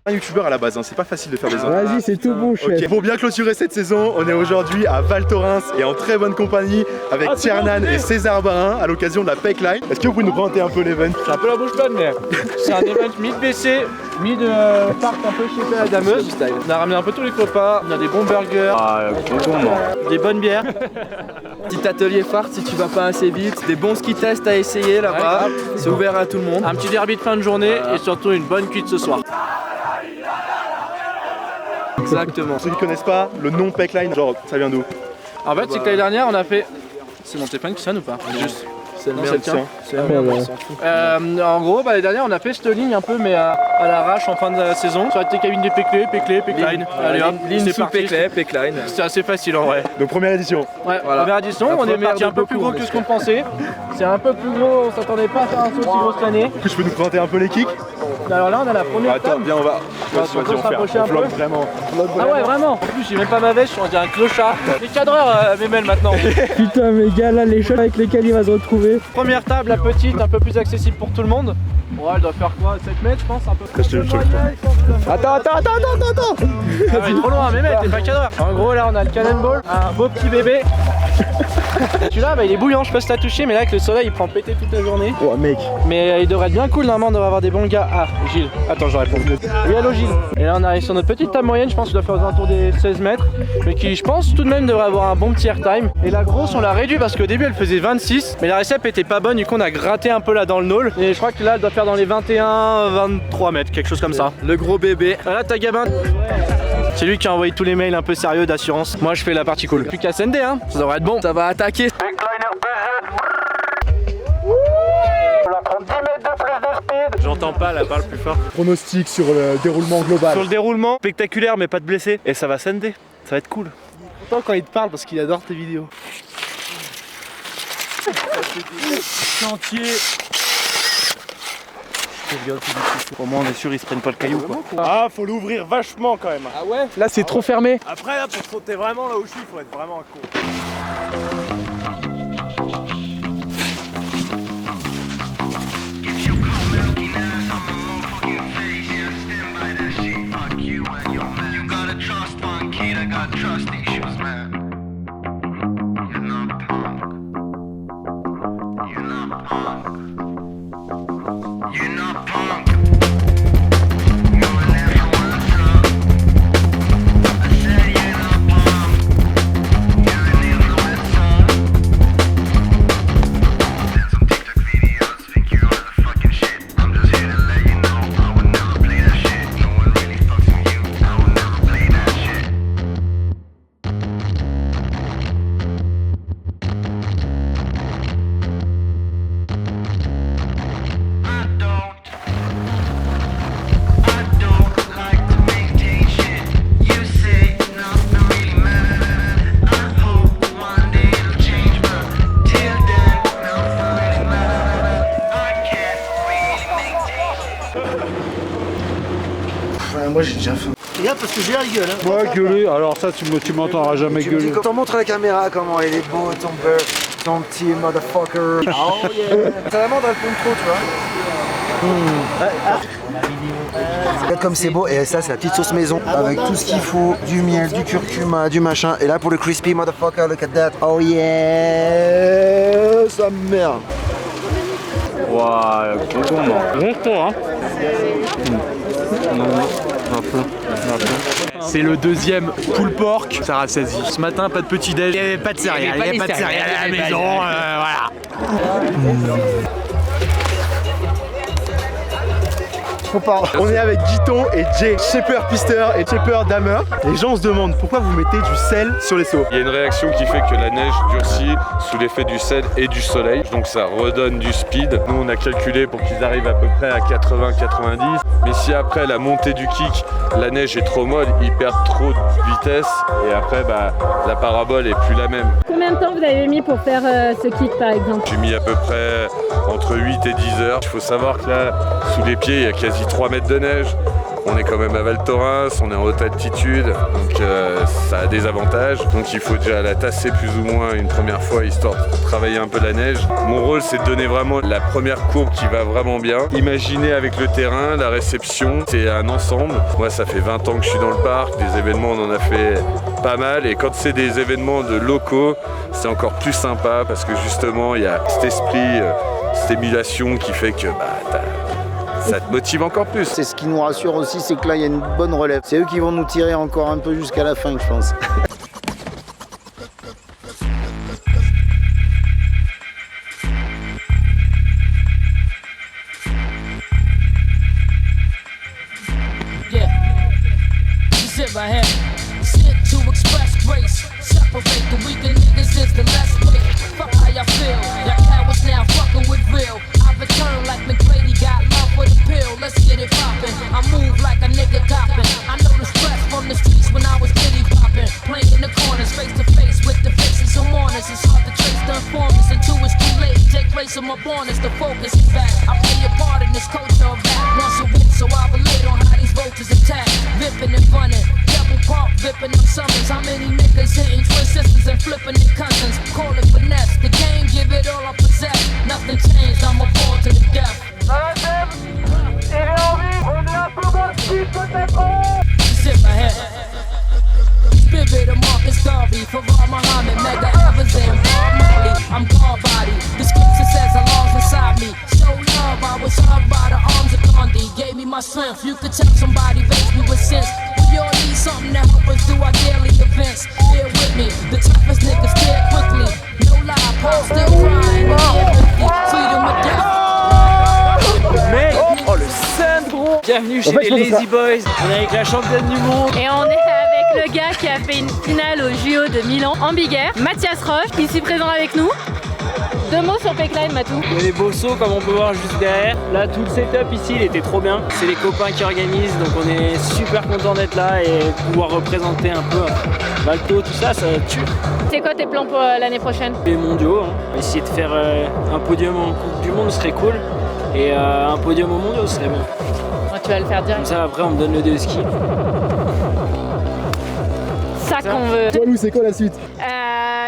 Un youtubeur à la base, hein. C'est pas facile de faire des entraînements. Vas-y, c'est tout bon, chef. Ok, pour bien clôturer cette saison, on est aujourd'hui à Val Thorens et en très bonne compagnie avec Tiernan et César Barin à l'occasion de la PEC-Line. Est-ce que vous pouvez nous présenter un peu l'event? J'ai un peu la bouche pleine, mais c'est un event mid-BC, mid-parc un peu chez la Dameuse. On a ramené un peu tous les copains, on a des bons burgers, des bonnes bières. Petit atelier phare si tu vas pas assez vite, des bons ski tests à essayer là-bas, c'est ouvert à tout le monde. Un petit derby de fin de journée et surtout une bonne cuite ce soir. Exactement. Pour ceux qui connaissent pas, le nom PEC-Line, genre ça vient d'où? En fait, c'est que l'année dernière on a fait. C'est mon téléphone qui sonne ou pas? Juste. C'est le mien. C'est la merde, on s'en fout. En gros, l'année dernière on a fait cette ligne un peu, mais à l'arrache en fin de la saison. Ça a été cabine des PEC-Line. Allez hop, ligne sous PEC-Line. C'était assez facile en vrai. Donc première édition. Ouais, voilà. Première édition, on est parti un peu plus gros que ce qu'on pensait. C'est un peu plus gros, on s'attendait pas à faire un saut aussi gros cette année. Du coup, je peux nous présenter un peu les kicks? Alors là, on a la première. Attends, viens, on va. On peut se rapprocher un peu. Vraiment. Ah ouais, vraiment. En plus, j'ai même pas ma veste, on dirait un clochard. Les cadreurs, Mémel maintenant. Putain, mes gars, là, les shots avec lesquels il va se retrouver. Première table, la petite, un peu plus accessible pour tout le monde. Ouais, elle doit faire quoi, 7 mètres, je pense, un peu. Attends. Ah ouais, trop loin, Mémel, t'es pas cadreur. En gros, là, on a le cannonball, un beau petit bébé. Celui-là, il est bouillant, je sais pas si t'as touché, mais là, avec le soleil, il prend péter toute la journée. Oh, mec. Mais il devrait être bien cool, normalement, on devrait avoir des bons gars. Ah, Gilles. Attends, je réponds. Oui, allô, Gilles. Et là, on arrive sur notre petite table moyenne, je pense qu'il doit faire aux alentours des 16 mètres. Mais qui, je pense, tout de même devrait avoir un bon petit airtime. Et la grosse, on l'a réduit parce qu'au début, elle faisait 26. Mais la récep était pas bonne, du coup, on a gratté un peu là dans le knoll. Et je crois que là, elle doit faire dans les 21-23 mètres, quelque chose comme ça. Le gros bébé. Voilà, ta Gabin. C'est lui qui a envoyé tous les mails un peu sérieux d'assurance. Moi, je fais la partie cool. Plus qu'à SND, hein. Ça devrait être bon. Ça va attaquer. J'entends pas, la parle plus fort. Pronostic sur le déroulement global. Sur le déroulement, spectaculaire mais pas de blessés. Et ça va SND. Ça va être cool. Content quand il te parle parce qu'il adore tes vidéos. Chantier. Au moins on est sûr ils se prennent pas le caillou quoi. Ah, faut l'ouvrir vachement quand même. Ah ouais? Là c'est trop fermé. Après là, pour sauter vraiment là où je suis, faut être vraiment un con. Moi j'ai déjà faim. Regarde parce que j'ai la gueule. Hein. Ouais, gueuler, alors ça tu m'entendras jamais gueuler. T'en montres à la caméra comment il est beau ton beurre, ton petit motherfucker. Oh yeah. Ça la montre, elle pompe trop, tu vois. Regarde comme c'est beau, et ça c'est la petite sauce maison avec tout ce qu'il faut, du miel, du curcuma, du machin. Et là pour le crispy motherfucker, look at that. Oh yeah, sa merde. Waouh, bon tour hein. C'est le deuxième pulled pork, ça rassasie. Ce matin, pas de petit déj, il n'y avait pas de céréales, à la maison, voilà. On est avec Guiton et Jay, Shaper Pister et Shaper Damer. Les gens se demandent pourquoi vous mettez du sel sur les seaux. Il y a une réaction qui fait que la neige durcit sous l'effet du sel et du soleil, donc ça redonne du speed. Nous on a calculé pour qu'ils arrivent à peu près à 80-90, mais si après la montée du kick, la neige est trop molle, ils perdent trop de vitesse et après la parabole est plus la même. Combien de temps vous avez mis pour faire ce kick par exemple? J'ai mis à peu près entre 8 et 10 heures. Il faut savoir que là, sous les pieds, il y a quasi 3 mètres de neige. On est quand même à Val Thorens, on est en haute altitude, donc ça a des avantages. Donc il faut déjà la tasser plus ou moins une première fois, histoire de travailler un peu la neige. Mon rôle, c'est de donner vraiment la première courbe qui va vraiment bien. Imaginez avec le terrain, la réception, c'est un ensemble. Moi, ça fait 20 ans que je suis dans le parc, des événements, on en a fait pas mal. Et quand c'est des événements de locaux, c'est encore plus sympa parce que justement, il y a cet esprit, cette émulation qui fait que ça te motive encore plus. C'est ce qui nous rassure aussi, c'est que là, il y a une bonne relève. C'est eux qui vont nous tirer encore un peu jusqu'à la fin, je pense. of my bornness, the focus is back. I play a part in this culture of rap. Once a week, so I relate on how these vultures attack. Vippin' and running, double pump, vippin' them summons. How many niggas hitting twin sisters and flipping their cousins? Call it finesse, the game, give it all I possess. Nothing changed, I'm a ball to the death. Zip my head. Spirit of Marcus Garvey, Farrar Muhammad, Mega Evans and Bob Marley. I'm God body, the scripture says I longs inside me. Show love, I was hugged by the arms of Gandhi. Gave me my strength, you could tell somebody raised me with sense. We all need something to help us through our daily events. Bear with me, the toughest niggas dead quickly. No lie, Paul still crying, and empathy, freedom or death. Mec, oh le seum gros. Bienvenue chez les Lazy Boys. On est avec la championne du monde. Et on est avec le gars qui a fait une finale au JO de Milan en Big Air, Mathias Roche, ici présent avec nous. Deux mots sur Peckline, Matou. Il y a des beaux sauts comme on peut voir juste derrière. Là tout le setup ici il était trop bien. C'est les copains qui organisent, donc on est super content d'être là et de pouvoir représenter un peu Valto, tout ça, ça tue. C'est quoi tes plans pour l'année prochaine? Les mondiaux, hein. Essayer de faire un podium en Coupe du Monde serait cool. Et un podium au mondiaux serait bon. Oh, tu vas le faire direct. Comme ça après on me donne le 2 ski. Ça qu'on veut. Toi Lou, c'est quoi la suite?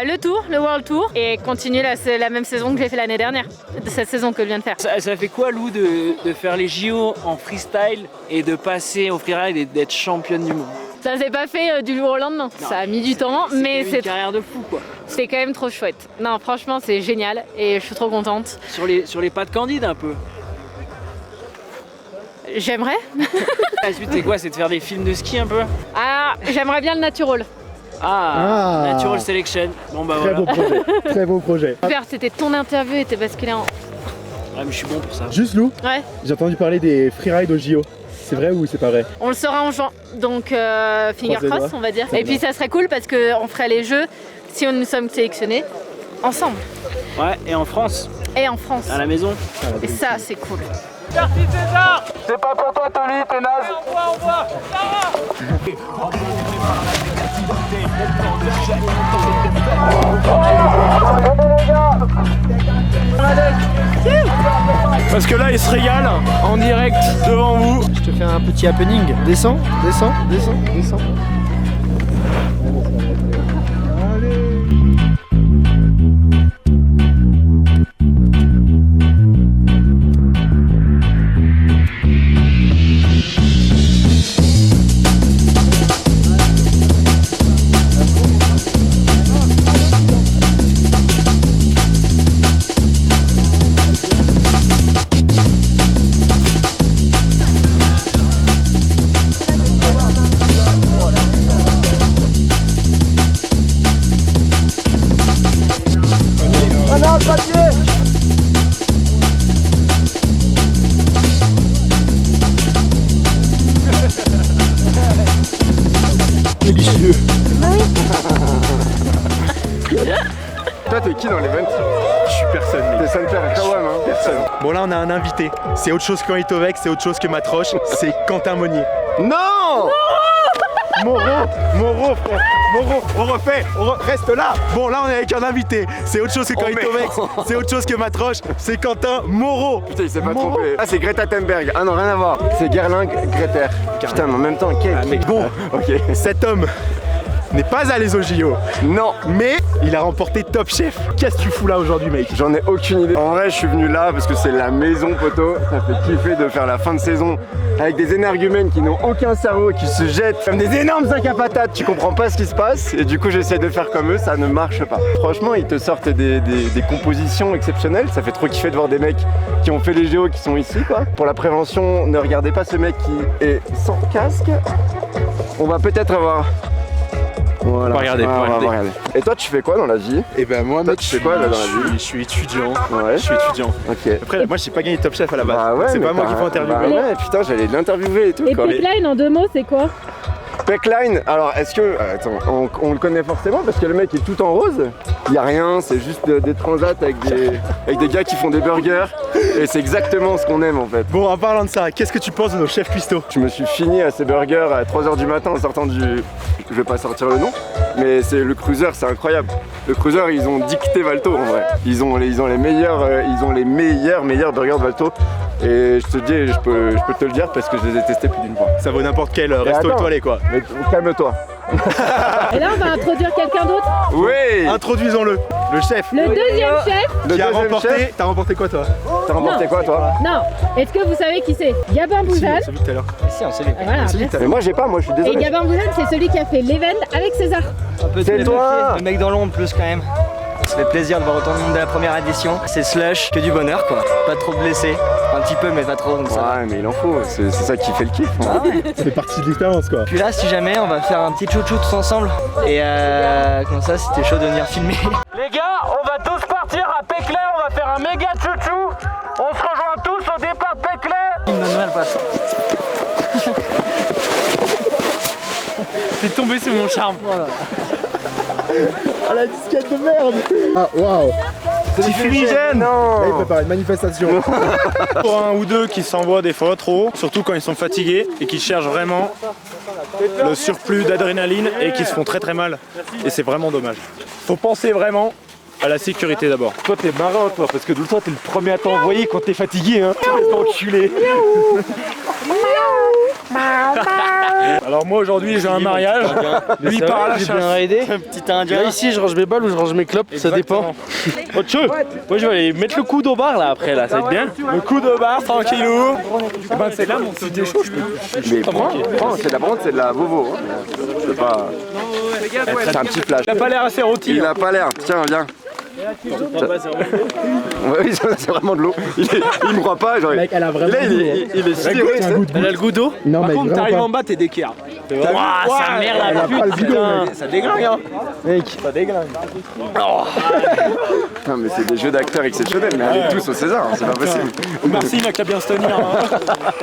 Le tour, le World Tour, et continuer la même saison que j'ai fait l'année dernière, de cette saison que je viens de faire. Ça fait quoi Lou de faire les JO en freestyle et de passer au freeride et d'être championne du monde? Ça s'est pas fait du jour au lendemain, non, ça a mis du temps, mais c'est une carrière de fou quoi. C'est quand même trop chouette. Non franchement c'est génial et je suis trop contente. Sur les pas de Candide un peu. J'aimerais. La suite c'est quoi? C'est de faire des films de ski un peu? Ah, j'aimerais bien le natural. Natural Selection. Bon bah très voilà. beau projet, très beau projet. Super, c'était ton interview et t'es basculé en... Ouais mais je suis bon pour ça. Juste Lou, Ouais. j'ai entendu parler des freerides au JO. C'est vrai ou c'est pas vrai? On le saura en juin, donc finger cross on va dire. Et puis ça serait cool parce qu'on ferait les jeux, si nous sommes sélectionnés, ensemble. Ouais, et en France. Et en France. À la maison. Et ça c'est cool. Merci César. C'est pas pour toi Tony, t'es naze. Au revoir. Parce que là, il se régale en direct devant vous. Je te fais un petit happening. Descends, descends, descends, descends. Délicieux. Toi t'es qui dans l'event? Je suis personne. T'es Santer et Kawam, hein? Personne. Bon là on a un invité. C'est autre chose que Itovec, c'est autre chose que Matroche, c'est Quentin Monnier. Non, Moreau frère. Moreau, on refait, reste là. Bon, là on est avec un invité. C'est autre chose que Kaitovex, c'est autre chose que Matroche, c'est Quentin Moreau. Putain, il s'est pas trompé. Ah, c'est Greta Thunberg. Ah non, rien à voir. C'est Gerling Greter. Putain, mais en même temps, quel. Bon, ok. Cet homme n'est pas allé au JO. Non. Mais il a remporté Top Chef. Qu'est-ce que tu fous là aujourd'hui, mec? J'en ai aucune idée. En vrai, je suis venu là parce que c'est la maison, poteau. Ça fait kiffer de faire la fin de saison avec des énergumènes qui n'ont aucun cerveau, qui se jettent comme des énormes sacs à patates. Tu comprends pas ce qui se passe et du coup, j'essaie de faire comme eux. Ça ne marche pas. Franchement, ils te sortent des compositions exceptionnelles. Ça fait trop kiffer de voir des mecs qui ont fait les JO qui sont ici, quoi. Pour la prévention, ne regardez pas ce mec qui est sans casque. On va peut-être avoir... Voilà. On va regarder. Et toi, tu fais quoi dans la vie? Et ben moi, mec, tu fais quoi là dans la vie? Je suis étudiant. Ouais. Je suis étudiant. Ok. Après, moi, j'ai pas gagné Top Chef à la base. Bah ouais, c'est pas moi qui faut interviewer. Bah ouais, putain, j'allais l'interviewer et tout. Et quoi. Pipeline en 2 mots, c'est quoi? Backline, alors est-ce que... Attends, on le connaît forcément parce que le mec est tout en rose. Il y a rien, c'est juste des transats avec des gars qui font des burgers. Et c'est exactement ce qu'on aime en fait. Bon, en parlant de ça, qu'est-ce que tu penses de nos chefs cuistots? Je me suis fini à ces burgers à 3h du matin en sortant du... Je vais pas sortir le nom, mais c'est le cruiser, c'est incroyable. Le cruiser, ils ont dicté Valto en vrai. Ils ont les meilleurs burgers de Valto. Et je te dis, je peux te le dire parce que je les ai testés plus d'une fois. Ça vaut n'importe quel resto étoilé, quoi. Mais calme-toi. Et là, on va introduire quelqu'un d'autre. Oui. Introduisons-le. Le chef. Le deuxième chef. Qui a remporté. T'as remporté quoi, toi? T'as remporté quoi, toi? Non. Est-ce que vous savez qui c'est? Gabin Bouzane. C'est vu tout à l'heure. Si, on sait les Voilà. Mais moi j'ai pas, moi je suis Et désolé. Gabin Bouzane, c'est celui qui a fait l'event avec César. C'est toi. Le mec dans l'ombre plus quand même. Ça fait plaisir de voir autant de monde de la première édition. C'est slush, que du bonheur quoi. Pas trop blessé, un petit peu mais pas trop donc ça. Ouais mais il en faut, c'est ça qui fait le kiff. Ah ouais. Ça fait partie de l'expérience, quoi. Puis là si jamais on va faire un petit chouchou tous ensemble. Et comme ça c'était chaud de venir filmer. Les gars, on va tous partir à Péclet, on va faire un méga chouchou. On se rejoint tous au départ de Péclet. Manuel passe. T'es tombé sous mon charme. Voilà. Ah, la disquette de merde. Ah, waouh. C'est fumigène. Là, il prépare une manifestation. Pour un ou deux qui s'envoient des fois trop, surtout quand ils sont fatigués et qui cherchent vraiment le surplus d'adrénaline et qui se font très très mal. Et c'est vraiment dommage. Faut penser vraiment à la sécurité d'abord. Toi t'es marin toi, parce que toi t'es le premier à t'envoyer quand t'es fatigué hein. T'es enculé. Alors moi aujourd'hui j'ai un mariage, lui part à la chasse. Bien raidé. Petit indien. Là ici je range mes balles ou je range mes clopes, ça dépend. Autre chose. Moi je vais aller mettre le coude au bar là après là, ça va être bien. Le coup de barre tranquillou. Ben c'est là mon si t'es chaud je peux. Mais prends, c'est de la Vovo. Hein. Je peux pas. C'est un petit flash. Il a pas l'air assez rôti. Il a pas l'air. Tiens, viens. Oui, c'est vraiment de l'eau. Il me croit pas. Genre, Mec, elle a vraiment. là, il est sidéré. Elle a le goût d'eau. Non, Par mec, contre vraiment t'arrives pas. en bas t'es d'équerre. Waouh, sa mère Elle a la pas le bidon, putain. mec. Ça déglingue hein. Mec, Ça déglingue. Putain, mais c'est des jeux d'acteurs exceptionnels. Mais allez tous au César, hein, c'est pas possible. Merci mec, à bien se tenir.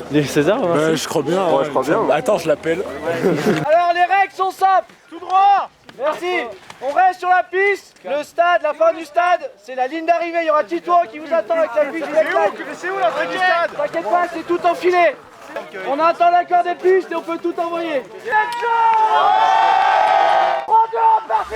Des César, Je crois bien. Ouais, je crois bien. Attends, je l'appelle. Alors les règles sont simples, tout droit. Merci. On reste sur la piste. Le stade, la fin du stade, c'est la ligne d'arrivée. Il y aura Tito qui vous attend avec la piste. C'est où la fin du stade? T'inquiète pas, c'est tout enfilé. On attend l'accord des pistes et on peut tout envoyer. Let's go! 3, 2, 1, parti!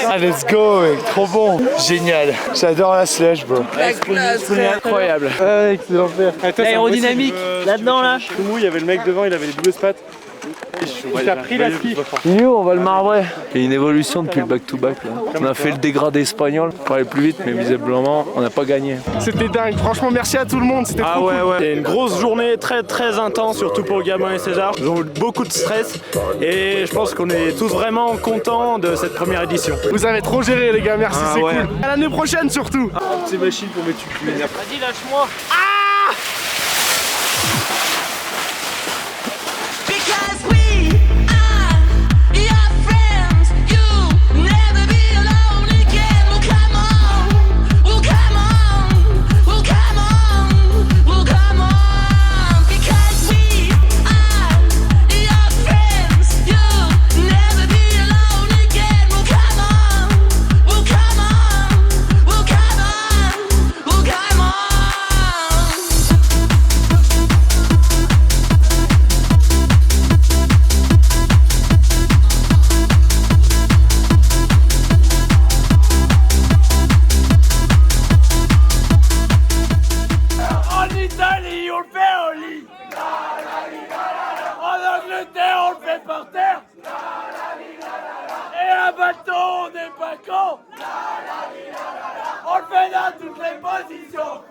Ah, let's go, mec, trop bon. Génial. J'adore la slush, bro. Incroyable. Excellent. L'aérodynamique, là-dedans là. Tout mou, il y avait le mec devant, il avait les doubles pattes. Il t'a pris la ski. Il est où? On va le marbrer. Il y a une évolution depuis le back-to-back. On a fait le dégradé espagnol pour aller plus vite, mais visiblement, on n'a pas gagné. C'était dingue, franchement merci à tout le monde, c'était trop cool. C'était une grosse journée très intense, surtout pour Gabin et César. Ils ont eu beaucoup de stress et je pense qu'on est tous vraiment contents de cette première édition. Vous avez trop géré les gars, merci, c'est cool. À l'année prochaine surtout. C'est machine pour mettre tu cuisines. Vas-y, lâche-moi. On le fait dans toutes les positions.